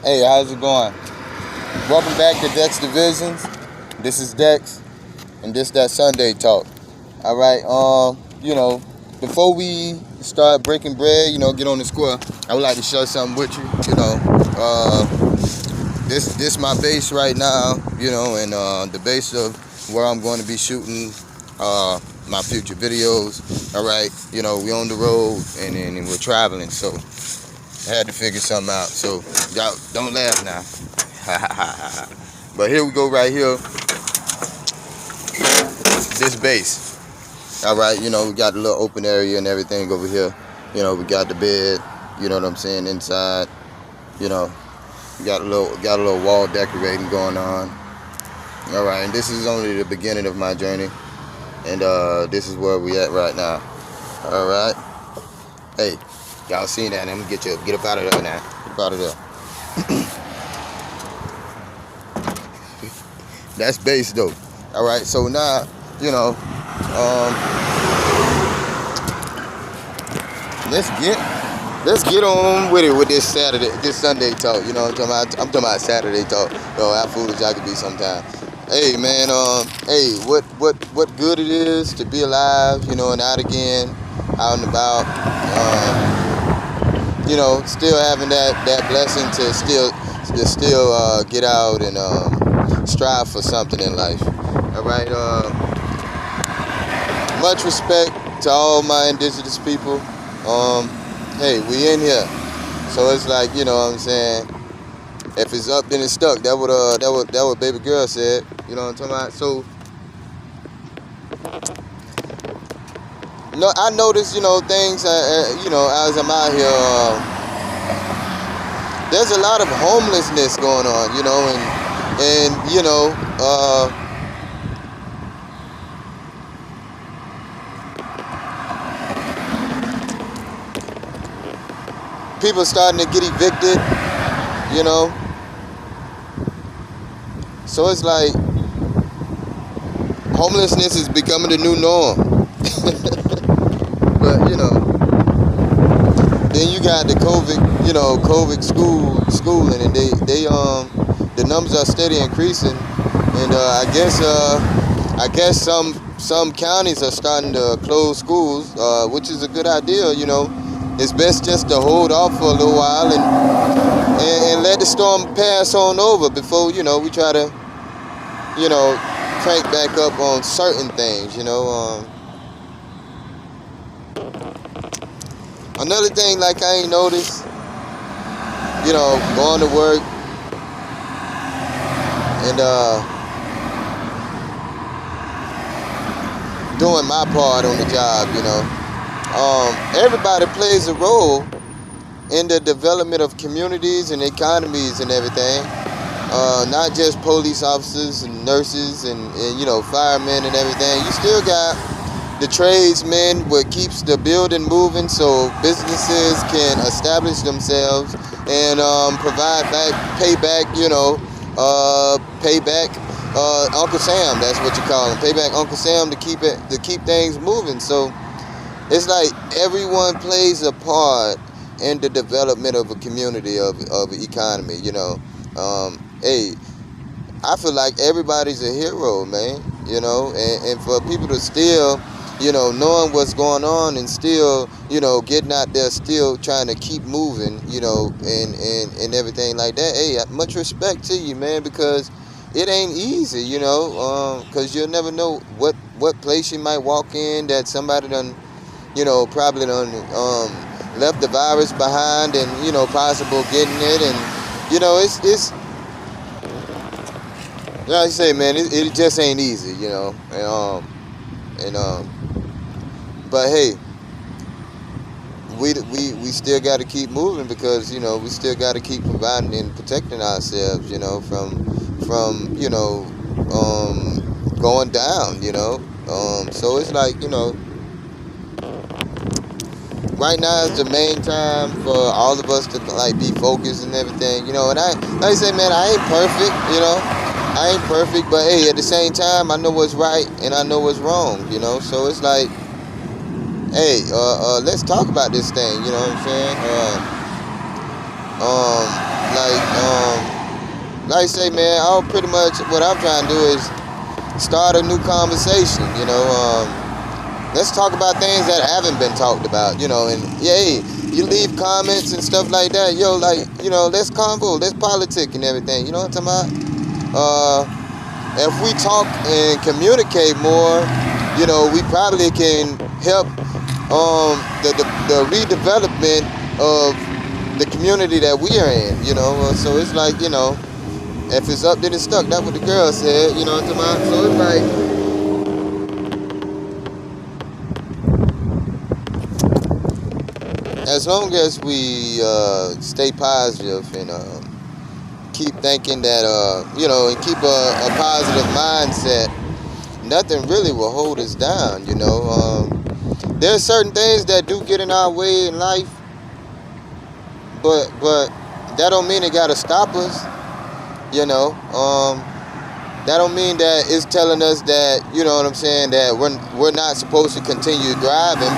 Hey, how's it going? Welcome back to Dex Divisions. This is Dex, and this that Sunday talk. All right. Before we start breaking bread, get on the square. I would like to share something with you. This my base right now. And the base of where I'm going to be shooting my future videos. All right. We on the road and we're traveling, so I had to figure something out. So y'all don't laugh now. But here we go right here. This base. All right, we got the little open area and everything over here. We got the bed, you know what I'm saying, inside. We got a little wall decorating going on. All right, and this is only the beginning of my journey. And this is where we at right now. All right. Hey, y'all seen that? I'm gonna get up out of there now. Get up out of there. That's base though. All right, so now, let's get on with it with this Sunday talk. I'm talking about Saturday talk. How foolish I could be sometimes. Hey man, what good it is to be alive, and out again, out and about. Still having that blessing to still get out and strive for something in life. All right. Much respect to all my indigenous people. Hey, we in here, so it's like, what I'm saying. If it's up, then it's stuck. That what baby girl said. You know what I'm talking about? So, I notice, things. As I'm out here, there's a lot of homelessness going on. People starting to get evicted. So it's like homelessness is becoming the new norm. But then you got the COVID schooling, and they the numbers are steady increasing, and I guess some counties are starting to close schools, which is a good idea. It's best just to hold off for a little while and let the storm pass on over before we try to crank back up on certain things. Another thing like I ain't noticed, going to work and doing my part on the job. Everybody plays a role in the development of communities and economies and everything. Not just police officers and nurses and firemen and everything. You still got the tradesmen, what keeps the building moving, so businesses can establish themselves and provide payback. Uncle Sam, that's what you call him. Payback Uncle Sam to keep things moving. So it's like everyone plays a part in the development of a community, of an economy. Hey, I feel like everybody's a hero, man. And for people to still, knowing what's going on and still, getting out there, still trying to keep moving, and everything like that. Hey, much respect to you, man, because it ain't easy, because you'll never know what place you might walk in that somebody done, probably done left the virus behind and, possible getting it. And, it's like I say, man, it just ain't easy, but hey, we still got to keep moving because, we still got to keep providing and protecting ourselves, from going down, so it's like, right now is the main time for all of us to be focused and everything, and like I say, man, I ain't perfect, I ain't perfect, but hey, at the same time, I know what's right and I know what's wrong, so it's like, hey, let's talk about this thing, you know what I'm saying? Like I say, man, all pretty much what I'm trying to do is start a new conversation. Let's talk about things that haven't been talked about. And yay, you leave comments and stuff like that. Let's convo, let's politic and everything. You know what I'm talking about? If we talk and communicate more, we probably can help the redevelopment of the community that we are in. So it's like, if it's up, then it's stuck. That's what the girl said. You know what I'm talking about? So it's like, as long as we stay positive and keep thinking that, and keep a positive mindset, nothing really will hold us down. There's certain things that do get in our way in life, but that don't mean it gotta stop us. That don't mean that it's telling us that, that we're not supposed to continue driving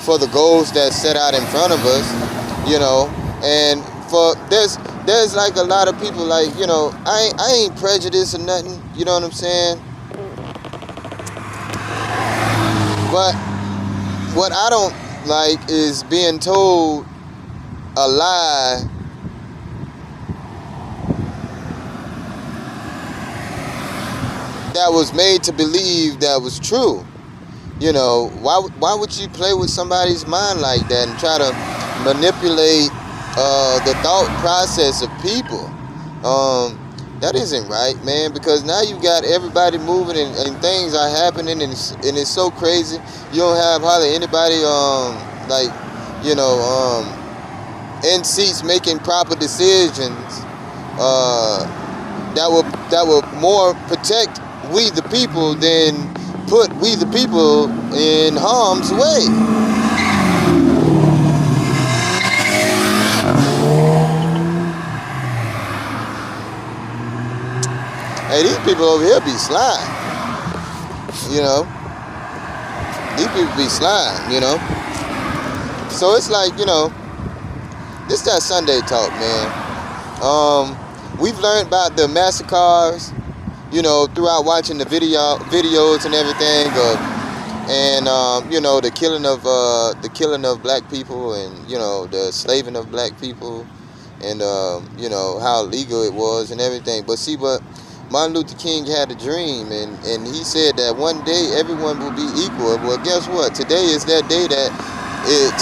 for the goals that's set out in front of us. And for there's like a lot of people, like, I ain't prejudiced or nothing. You know what I'm saying? But what I don't like is being told a lie that was made to believe that was true. Why would you play with somebody's mind like that and try to manipulate the thought process of people? That isn't right, man, because now you got everybody moving and things are happening and it's so crazy. You don't have hardly anybody in seats making proper decisions that will more protect we the people than put we the people in harm's way. Hey, these people over here be slime. These people be slime, So it's like, this that Sunday talk, man. We've learned about the massacres, throughout watching the videos and everything, the killing of black people and the slaving of black people, and how illegal it was and everything. But see, Martin Luther King had a dream, and he said that one day everyone will be equal. Well, guess what? Today is that day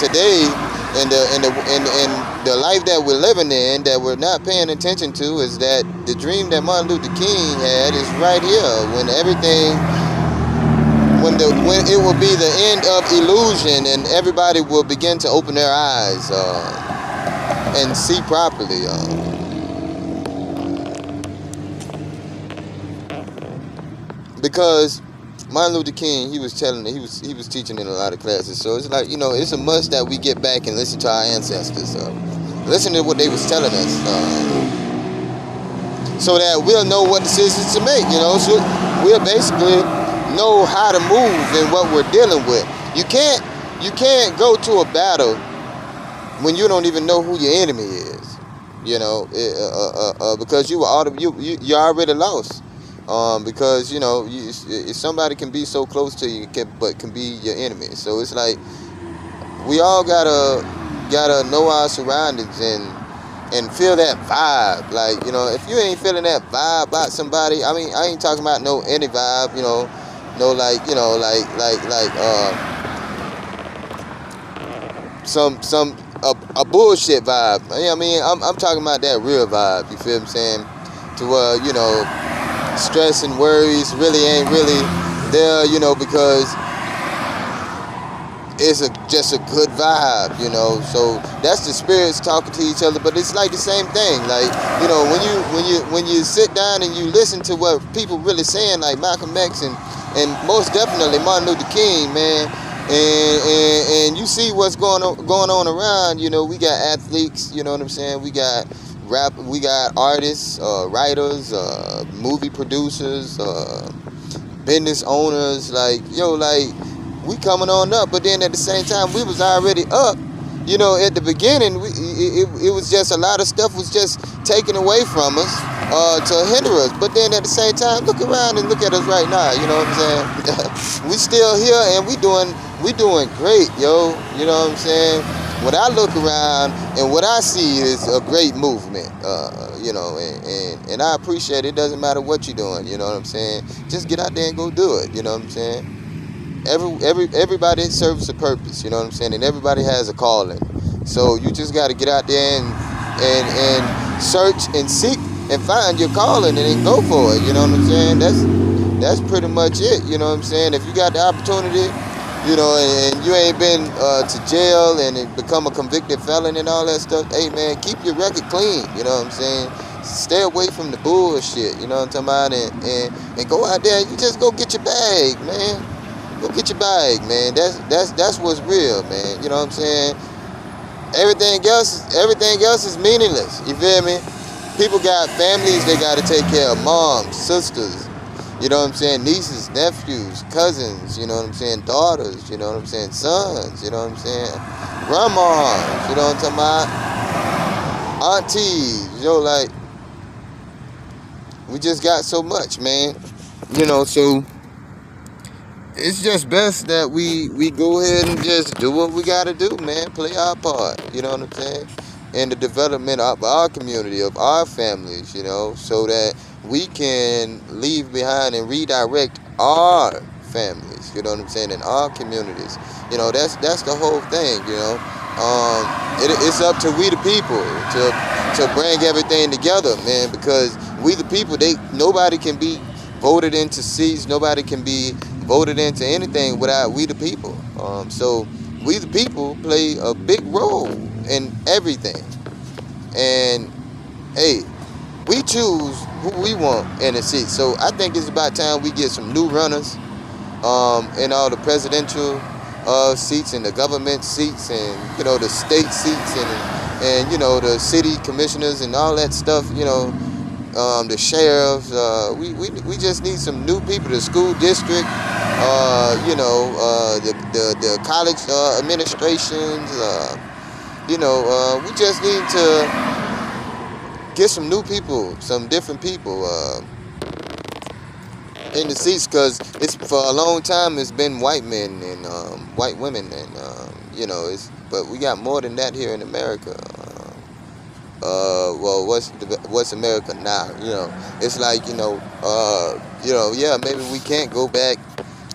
today, and the life that we're living in that we're not paying attention to is that the dream that Martin Luther King had is right here. When it will be the end of illusion and everybody will begin to open their eyes and see properly. Because Martin Luther King, he was teaching in a lot of classes, so it's like, it's a must that we get back and listen to our ancestors, listen to what they was telling us, so that we'll know what decisions to make, so we'll basically know how to move and what we're dealing with. You can't go to a battle when you don't even know who your enemy is, because you're already lost. Because somebody can be so close to you, but can be your enemy. So it's like we all gotta know our surroundings and feel that vibe. Like, if you ain't feeling that vibe about somebody, I mean, I ain't talking about no any vibe, a bullshit vibe. I mean, I'm talking about that real vibe. You feel what I'm saying? To where stress and worries really ain't really there, because it's just a good vibe, so that's the spirits talking to each other. But it's like the same thing, like, when you sit down and you listen to what people really saying, like Malcolm X and most definitely Martin Luther King, man, and you see what's going on around. We got athletes, you know what I'm saying, we got we got artists, writers, movie producers, business owners, like we coming on up, but then at the same time we was already up, you know, at the beginning, it was just a lot of stuff was just taken away from us to hinder us. But then at the same time, look around and look at us right now. You know what I'm saying? We still here and we doing great, yo. You know what I'm saying? When I look around and what I see is a great movement, you know, and I appreciate it. It doesn't matter what you're doing, you know what I'm saying? Just get out there and go do it, you know what I'm saying? Everybody serves a purpose, you know what I'm saying? And everybody has a calling. So you just got to get out there and search and seek and find your calling and then go for it, you know what I'm saying? That's pretty much it, you know what I'm saying? If you got the opportunity, you know, and you ain't been to jail and become a convicted felon and all that stuff, hey, man, keep your record clean, you know what I'm saying? Stay away from the bullshit, you know what I'm talking about? And go out there and you just go get your bag, man. Go get your bag, man. That's what's real, man. You know what I'm saying? Everything else is meaningless. You feel me? People got families they got to take care of, moms, sisters, you know what I'm saying, nieces, nephews, cousins, you know what I'm saying, daughters, you know what I'm saying, sons, you know what I'm saying, grandmas, you know what I'm talking about, aunties, you know, like, we just got so much, man, you know, so it's just best that we go ahead and just do what we got to do, man, play our part, you know what I'm saying, in the development of our community, of our families, you know, so that we can leave behind and redirect our families, you know what I'm saying, in our communities. You know, that's the whole thing, you know. It's up to we the people to bring everything together, man, because we the people, nobody can be voted into seats, nobody can be voted into anything without we the people. So we the people play a big role in everything. And hey, we choose who we want in the seat. So I think it's about time we get some new runners in all the presidential seats and the government seats and, you know, the state seats and you know, the city commissioners and all that stuff, you know, the sheriffs. We just need some new people. The school district, you know, the college administrations, you know, we just need to get some new people, some different people in the seats, because it's for a long time it's been white men and white women and you know, but we got more than that here in America. Well, what's America now? You know, it's like, you know, yeah, maybe we can't go back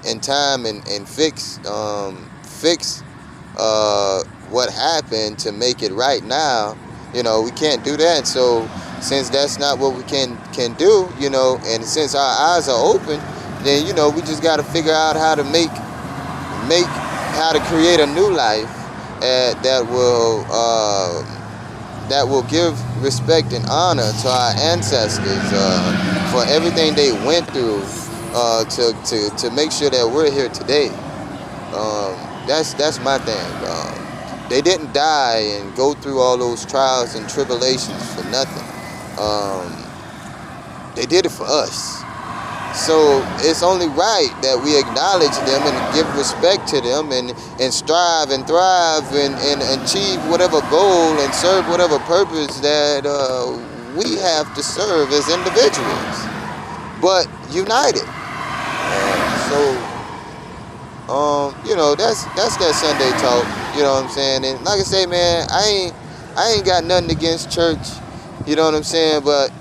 in time and fix what happened to make it right now. You know, we can't do that. So since that's not what we can do, you know, and since our eyes are open, then, you know, we just got to figure out how to how to create a new life that will give respect and honor to our ancestors for everything they went through to make sure that we're here today. That's my thing. They didn't die and go through all those trials and tribulations for nothing. They did it for us. So it's only right that we acknowledge them and give respect to them and strive and thrive and achieve whatever goal and serve whatever purpose that we have to serve as individuals, but united. You know, that's that Sunday talk. You know what I'm saying? And like I say, man, I ain't got nothing against church. You know what I'm saying? But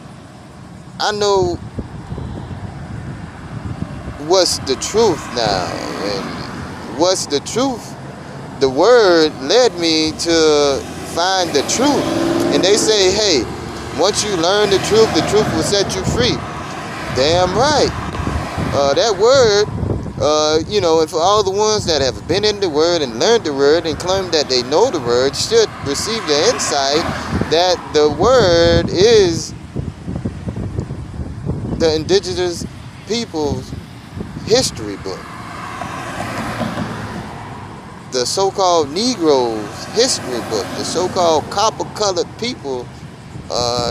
I know what's the truth now. And what's the truth? The word led me to find the truth. And they say, hey, once you learn the truth will set you free. Damn right. That word, you know, and for all the ones that have been in the word and learned the word and claim that they know the word, should receive the insight that the word is the indigenous people's history book. The so-called Negroes' history book, the so-called copper-colored people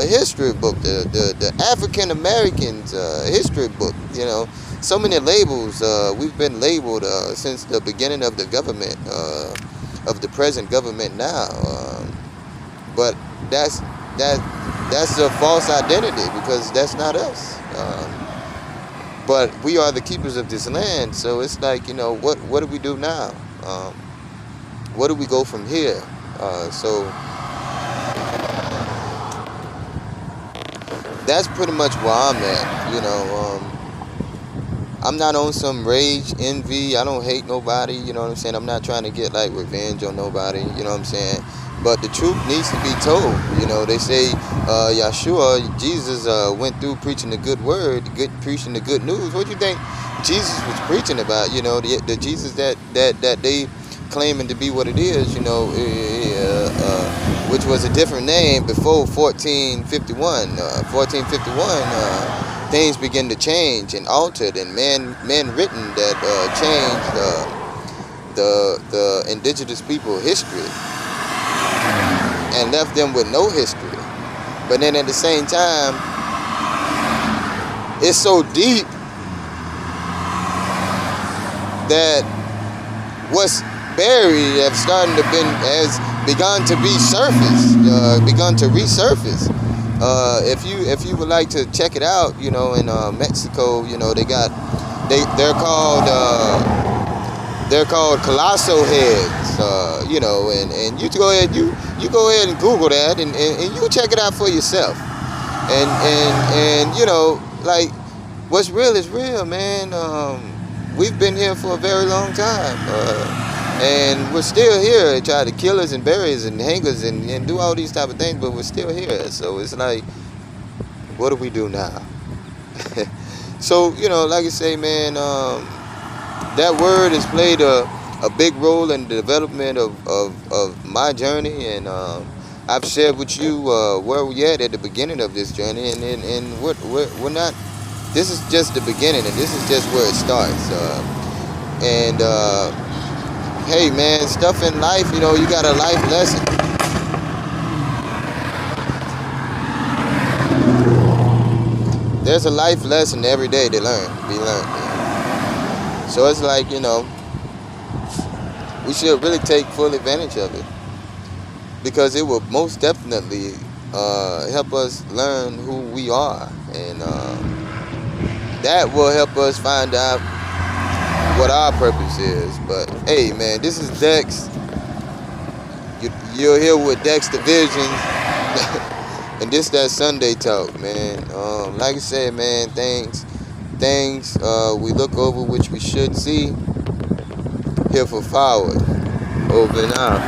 history book, the African Americans history book. You know, so many labels. We've been labeled since the beginning of the government. of the present government now. But that's a false identity, because that's not us. But we are the keepers of this land, so it's like, what do we do now? Where do we go from here? So that's pretty much where I'm at. I'm not on some rage, envy. I don't hate nobody, you know what I'm saying? I'm not trying to get like revenge on nobody, you know what I'm saying? But the truth needs to be told. They say Yeshua, Jesus, went through preaching the good word, preaching the good news. What do you think Jesus was preaching about? The Jesus that they claiming to be what it is, which was a different name before 1451. 1451, things begin to change and altered, and men written that changed the indigenous people history and left them with no history. But then at the same time, it's so deep that what's buried has begun to be surfaced, begun to resurface. If you would like to check it out, in Mexico, they're called colossal heads, and you go ahead and Google that, and you check it out for yourself. And like, what's real is real, man. We've been here for a very long time, and we're still here. They try to kill us and bury us and hang us and do all these type of things, but we're still here. So it's like, what do we do now? So, like I say, man, that word has played a big role in the development of my journey, and I've shared with you where we at the beginning of this journey, and we're not. This is just the beginning, and this is just where it starts. Hey, man, stuff in life, you got a life lesson. There's a life lesson every day to be learned. So it's like, we should really take full advantage of it, because it will most definitely help us learn who we are, and that will help us find out what our purpose is. But hey, man, this is Dex. You're here with Dex Division, and this that Sunday Talk, man. Like I said, man, things we look over which we should see. Here for forward. Over and out.